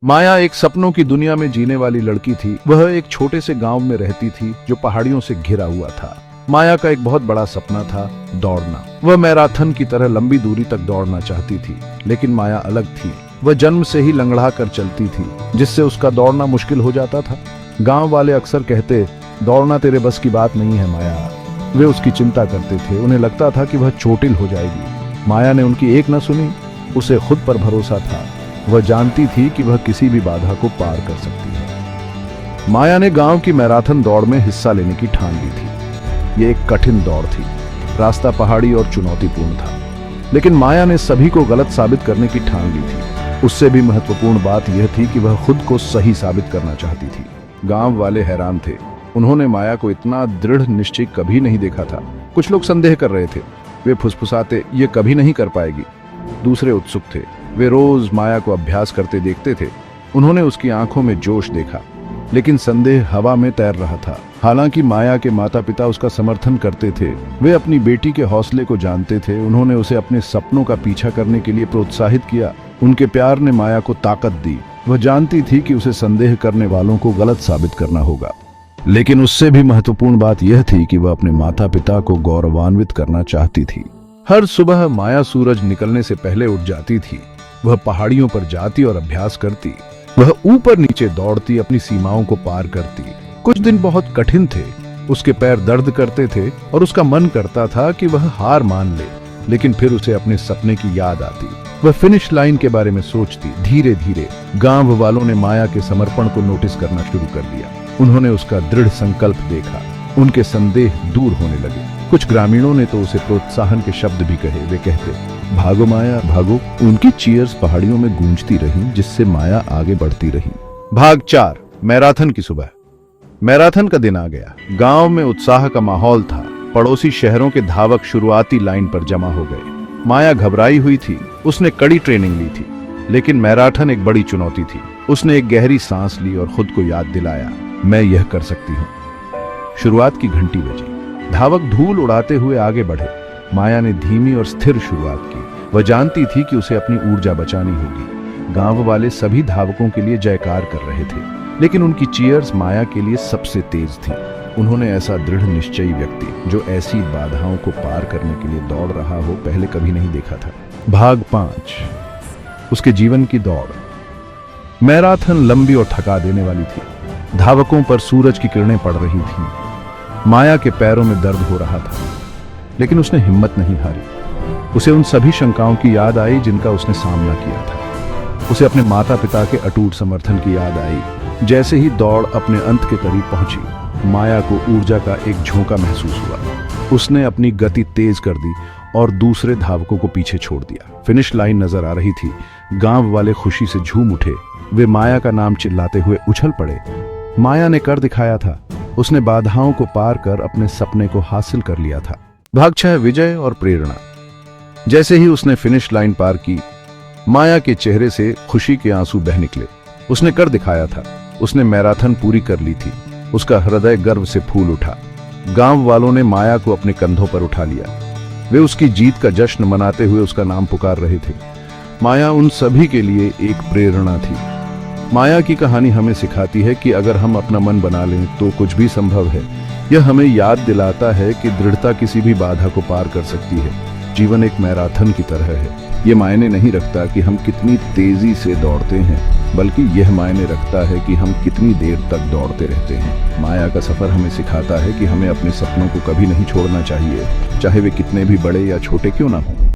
माया एक सपनों की दुनिया में जीने वाली लड़की थी। वह एक छोटे से गांव में रहती थी जो पहाड़ियों से घिरा हुआ था। माया का एक बहुत बड़ा सपना था, दौड़ना। वह मैराथन की तरह लंबी दूरी तक दौड़ना चाहती थी, लेकिन माया अलग थी। वह जन्म से ही लंगड़ा कर चलती थी, जिससे उसका दौड़ना मुश्किल हो जाता था। गांव वाले अक्सर कहते, दौड़ना तेरे बस की बात नहीं है माया। वे उसकी चिंता करते थे। उन्हें लगता था कि वह चोटिल हो जाएगी। माया ने उनकी एक न सुनी। उसे खुद पर भरोसा था। वह जानती थी कि वह किसी भी बाधा को पार कर सकती है। माया ने गांव की मैराथन दौड़ में हिस्सा लेने की ठान ली थी। ये एक कठिन दौड़ थी। रास्ता पहाड़ी और चुनौतीपूर्ण था, लेकिन माया ने सभी को गलत साबित करने की ठान ली थी। उससे भी महत्वपूर्ण बात यह थी कि वह खुद को सही साबित करना चाहती थी। गांव वाले हैरान थे। उन्होंने माया को इतना दृढ़ निश्चय कभी नहीं देखा था। कुछ लोग संदेह कर रहे थे। वे फुसफुसाते, ये कभी नहीं कर पाएगी। दूसरे उत्सुक थे। वे रोज माया को अभ्यास करते देखते थे। उन्होंने उसकी आंखों में जोश देखा, लेकिन संदेह हवा में तैर रहा था। हालांकि माया के माता पिता उसका समर्थन करते थे। वे अपनी बेटी के हौसले को जानते थे। उन्होंने उसे अपने सपनों का पीछा करने के लिए प्रोत्साहित किया। उनके प्यार ने माया को ताकत दी। वह जानती थी कि उसे संदेह करने वालों को गलत साबित करना होगा, लेकिन उससे भी महत्वपूर्ण बात यह थी कि वह अपने माता पिता को गौरवान्वित करना चाहती थी। हर सुबह माया सूरज निकलने से पहले उठ जाती थी। वह पहाड़ियों पर जाती और अभ्यास करती। वह ऊपर नीचे दौड़ती, अपनी सीमाओं को पार करती। कुछ दिन बहुत कठिन थे। उसके पैर दर्द करते थे और उसका मन करता था कि वह हार मान ले, लेकिन फिर उसे अपने सपने की याद आती। वह फिनिश लाइन के बारे में सोचती। धीरे धीरे गांव वालों ने माया के समर्पण को नोटिस करना शुरू कर दिया। उन्होंने उसका दृढ़ संकल्प देखा। उनके संदेह दूर होने लगे। कुछ ग्रामीणों ने तो उसे प्रोत्साहन के शब्द भी कहे। वे कहते, भागो माया भागो। उनकी चीयर्स पहाड़ियों में गूंजती रहीं, जिससे माया आगे बढ़ती रही। भाग 4, मैराथन की सुबह। मैराथन का दिन आ गया। गांव में उत्साह का माहौल था। पड़ोसी शहरों के धावक शुरुआती लाइन पर जमा हो गए। माया घबराई हुई थी। उसने कड़ी ट्रेनिंग ली थी, लेकिन मैराथन एक बड़ी चुनौती थी। उसने एक गहरी सांस ली और खुद को याद दिलाया, मैं यह कर सकती हूँ। शुरुआत की घंटी बजी। धावक धूल उड़ाते हुए आगे बढ़े। माया ने धीमी और स्थिर शुरुआत की। वह जानती थी कि उसे अपनी ऊर्जा बचानी होगी। गांव वाले सभी धावकों के लिए जयकार कर रहे थे, लेकिन उनकी चीयर्स माया के लिए सबसे तेज थी। उन्होंने ऐसा दृढ़ निश्चयी व्यक्ति जो ऐसी बाधाओं को पार करने के लिए दौड़ रहा हो, पहले कभी नहीं देखा था। भाग 5, उसके जीवन की दौड़। मैराथन लंबी और थका देने वाली थी। धावकों पर सूरज की किरणें पड़ रही थीं। माया के पैरों में दर्द हो रहा था, लेकिन उसने हिम्मत नहीं हारी। उसे उन सभी शंकाओं की याद आई जिनका उसने सामना किया था। उसे अपने माता पिता के अटूट समर्थन की याद आई। जैसे ही दौड़ अपने अंत के करीब पहुंची, माया को ऊर्जा का एक झोंका महसूस हुआ। उसने अपनी गति तेज कर दी और दूसरे धावकों को पीछे छोड़ दिया। फिनिश लाइन नजर आ रही थी। गांव वाले खुशी से झूम उठे। वे माया का नाम चिल्लाते हुए उछल पड़े। माया ने कर दिखाया था। उसने बाधाओं को पार कर अपने सपने को हासिल कर लिया था। भाग 6, विजय और प्रेरणा। जैसे ही उसने फिनिश लाइन पार की, माया के चेहरे से खुशी के आंसू बह निकले। उसने कर दिखाया था। उसने मैराथन पूरी कर ली थी। उसका हृदय गर्व से फूल उठा। गांव वालों ने माया को अपने कंधों पर उठा लिया। वे उसकी जीत का जश्न मनाते हुए उसका नाम पुकार रहे थे। माया उन सभी के लिए एक प्रेरणा थी। माया की कहानी हमें सिखाती है कि अगर हम अपना मन बना लें तो कुछ भी संभव है। यह हमें याद दिलाता है कि दृढ़ता किसी भी बाधा को पार कर सकती है। जीवन एक मैराथन की तरह है। ये मायने नहीं रखता कि हम कितनी तेजी से दौड़ते हैं, बल्कि यह मायने रखता है कि हम कितनी देर तक दौड़ते रहते हैं। माया का सफर हमें सिखाता है कि हमें अपने सपनों को कभी नहीं छोड़ना चाहिए, चाहे वे कितने भी बड़े या छोटे क्यों ना हों।